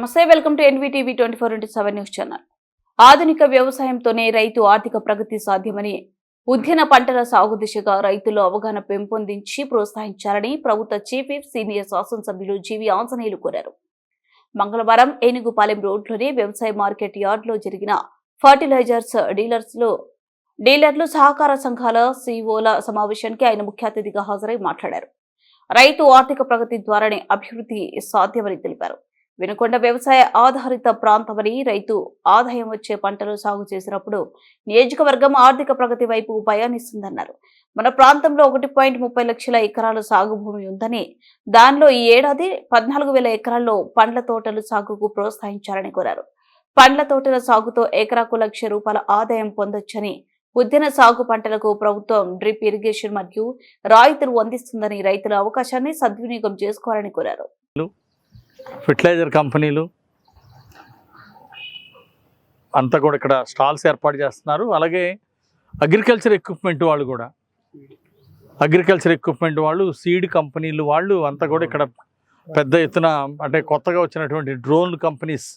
నమస్తే, welcome to NVTV 24/7 news channel. ఆధునిక వ్యవసాయంతోనే రైతు ఆర్థిక ప్రగతి సాధ్యమని, ఉద్యాన పంటల సాగు దిశగా రైతులు అవగాహన పెంపొందించి ప్రోత్సహించాలని ప్రభుత్వ చీఫ్ విప్ సీనియర్ శాసనసభ్యులు జీవి ఆంజనేయులు కోరారు. మంగళవారం ఏనుగుపాలెం రోడ్లోని వ్యవసాయ మార్కెట్ యార్డ్లో జరిగిన ఫర్టిలైజర్స్ డీలర్లు సహకార సంఘాల సీఈఓల సమావేశానికి ఆయన ముఖ్య అతిథిగా హాజరై మాట్లాడారు. రైతు ఆర్థిక ప్రగతి ద్వారానే అభివృద్ధి సాధ్యమని తెలిపారు. వినుకొండ వ్యవసాయ ఆధారిత ప్రాంతమని, రైతు ఆదాయం వచ్చే పంటలు సాగు చేసినప్పుడు నియోజకవర్గం ఆర్థిక ప్రగతి వైపు పయనిస్తుందన్నారు. మన ప్రాంతంలో 1.30 లక్షల ఎకరాల సాగు భూమి ఉందని, దానిలో ఈ ఏడాది 14,000 ఎకరాల్లో పండ్ల తోటలు సాగుకు ప్రోత్సహించాలని కోరారు. పండ్ల తోటల సాగుతో ఎకరాకు ₹1,00,000 ఆదాయం పొందొచ్చని, ఉద్యాన సాగు పంటలకు ప్రభుత్వం డ్రిప్ ఇరిగేషన్ మరియు రాయితీలు అందిస్తుందని, రైతుల అవకాశాన్ని సద్వినియోగం చేసుకోవాలని కోరారు. ఫెర్టిలైజర్ కంపెనీలు అంతా కూడా ఇక్కడ స్టాల్స్ ఏర్పాటు చేస్తున్నారు. అలాగే అగ్రికల్చర్ ఎక్విప్మెంట్ వాళ్ళు, సీడ్ కంపెనీలు వాళ్ళు అంతా కూడా ఇక్కడ పెద్ద ఎత్తున, అంటే కొత్తగా వచ్చినటువంటి డ్రోన్ కంపెనీస్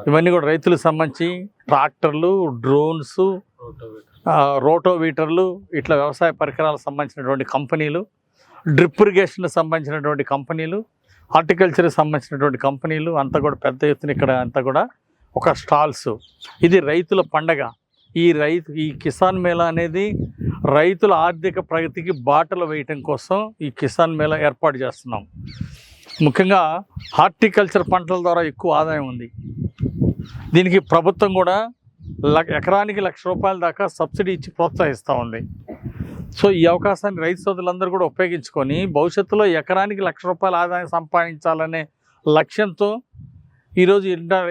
ఇవన్నీ కూడా రైతులకు సంబంధించి ట్రాక్టర్లు, డ్రోన్స్, రోటోవీటర్లు, ఇట్లా వ్యవసాయ పరికరాలకు సంబంధించినటువంటి కంపెనీలు, డ్రిప్ ఇరిగేషన్కి సంబంధించినటువంటి కంపెనీలు, హార్టికల్చర్కి సంబంధించినటువంటి కంపెనీలు అంతా కూడా పెద్ద ఎత్తున ఇక్కడ అంతా కూడా ఒక స్టాల్స్. ఇది రైతుల పండగ. ఈ కిసాన్ మేళా అనేది రైతుల ఆర్థిక ప్రగతికి బాటలు వేయటం కోసం ఈ కిసాన్ మేళా ఏర్పాటు చేస్తున్నాం. ముఖ్యంగా హార్టికల్చర్ పంటల ద్వారా ఎక్కువ ఆదాయం ఉంది. దీనికి ప్రభుత్వం కూడా ఎకరానికి ₹1,00,000 దాకా సబ్సిడీ ఇచ్చి ప్రోత్సహిస్తూ ఉంది. సో ఈ అవకాశాన్ని రైతు సోదరులందరూ కూడా ఉపయోగించుకొని భవిష్యత్తులో ఎకరానికి ₹1,00,000 ఆదాయం సంపాదించాలనే లక్ష్యంతో ఈరోజు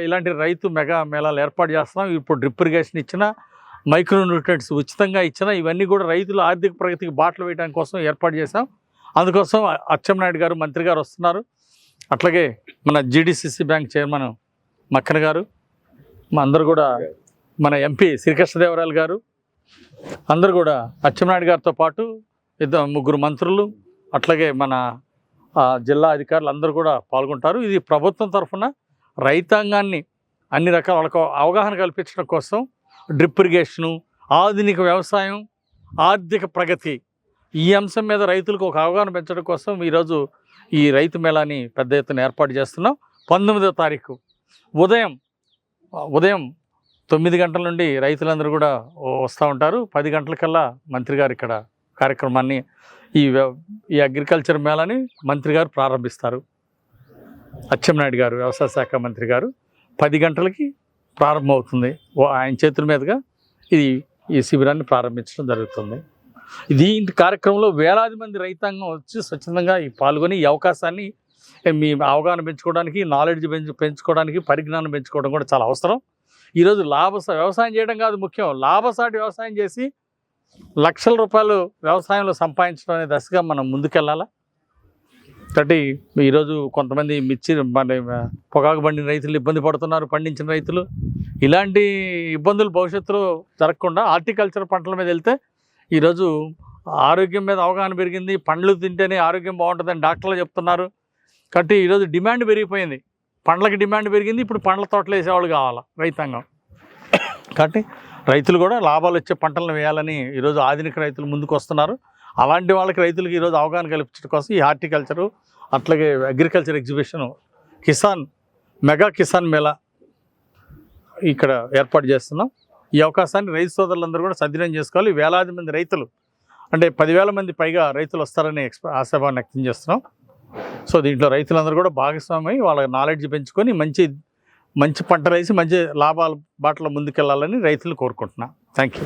ఇలాంటి రైతు మెగా మేళాలు ఏర్పాటు చేస్తున్నాం. ఇప్పుడు డ్రిప్ ఇరిగేషన్ ఇచ్చిన, మైక్రో న్యూట్రియంట్స్ ఉచితంగా ఇచ్చిన, ఇవన్నీ కూడా రైతుల ఆర్థిక ప్రగతికి బాటలు వేయడానికి కోసం ఏర్పాటు చేశాం. అందుకోసం అచ్చెన్నాయుడు గారు మంత్రి గారు వస్తున్నారు. అట్లాగే మన జీడీసీసీ బ్యాంక్ చైర్మన్ మక్కన గారు, అందరూ కూడా మన ఎంపీ శ్రీకృష్ణదేవరాయలు గారు, అందరూ కూడా అచ్చెన్నాయుడు గారితో పాటు 2-3 మంత్రులు, అట్లాగే మన జిల్లా అధికారులు అందరూ కూడా పాల్గొంటారు. ఇది ప్రభుత్వం తరఫున రైతాంగాన్ని అన్ని రకాల వాళ్ళకు అవగాహన కల్పించడం కోసం డ్రిప్ ఇరిగేషను, ఆధునిక వ్యవసాయం, ఆర్థిక ప్రగతి, ఈ అంశం మీద రైతులకు ఒక అవగాహన పెంచడం కోసం ఈరోజు ఈ రైతు మేళాని పెద్ద ఎత్తున ఏర్పాటు చేస్తున్నాం. 19వ తారీఖు ఉదయం 9 గంటల నుండి రైతులందరూ కూడా వస్తూ ఉంటారు. 10 గంటలకల్లా మంత్రి గారు ఇక్కడ కార్యక్రమాన్ని, ఈ అగ్రికల్చర్ మేళాని మంత్రి గారు ప్రారంభిస్తారు. అచ్చెన్నాయుడు గారు, వ్యవసాయ శాఖ మంత్రి గారు, 10 గంటలకి ప్రారంభమవుతుంది. ఆయన చేతుల మీదుగా ఈ శిబిరాన్ని ప్రారంభించడం జరుగుతుంది. దీని కార్యక్రమంలో వేలాది మంది రైతాంగం వచ్చి స్వచ్ఛందంగా పాల్గొని ఈ అవకాశాన్ని మీ అవగాహన పెంచుకోవడానికి, నాలెడ్జ్ పెంచుకోవడానికి, పరిజ్ఞానం పెంచుకోవడం కూడా చాలా అవసరం. ఈరోజు వ్యవసాయం చేయడం కాదు ముఖ్యం, లాభసాటి వ్యవసాయం చేసి ₹1,00,000 వ్యవసాయంలో సంపాదించడం అనే దశగా మనం ముందుకెళ్ళాలా. కాబట్టి ఈరోజు కొంతమంది పొగాకు పండిన రైతులు ఇబ్బంది పడుతున్నారు, పండించిన రైతులు. ఇలాంటి ఇబ్బందులు భవిష్యత్తులో జరగకుండా హార్టికల్చర్ పంటల మీద వెళ్తే ఈరోజు ఆరోగ్యం మీద అవగాహన పెరిగింది. పండ్లు తింటేనే ఆరోగ్యం బాగుంటుందని డాక్టర్లు చెప్తున్నారు. కాబట్టి ఈరోజు డిమాండ్ పెరిగిపోయింది, పండ్లకి డిమాండ్ పెరిగింది. ఇప్పుడు పండ్ల తోటలు వేసేవాళ్ళు కావాలా రైతాంగం. కాబట్టి రైతులు కూడా లాభాలు వచ్చే పంటలను వేయాలని ఈరోజు ఆధునిక రైతులు ముందుకు వస్తున్నారు. అలాంటి వాళ్ళకి రైతులకు ఈరోజు అవగాహన కల్పించడం కోసం ఈ హార్టికల్చరు, అట్లాగే agriculture exhibition, mega Kisan Mela ఇక్కడ ఏర్పాటు చేస్తున్నాం. ఈ అవకాశాన్ని రైతు సోదరులందరూ కూడా సద్వినియోగం చేసుకోవాలి. వేలాది మంది రైతులు, అంటే 10,000 మంది పైగా రైతులు వస్తారని ఆశాభావం వ్యక్తం చేస్తున్నాం. సో దీంట్లో రైతులందరూ కూడా భాగస్వామ్యం వాళ్ళ నాలెడ్జ్ పెంచుకొని మంచి పంటలు వేసి మంచి లాభాల బాటలో ముందుకెళ్లాలని రైతులు కోరుకుంటున్నాం. Thank you.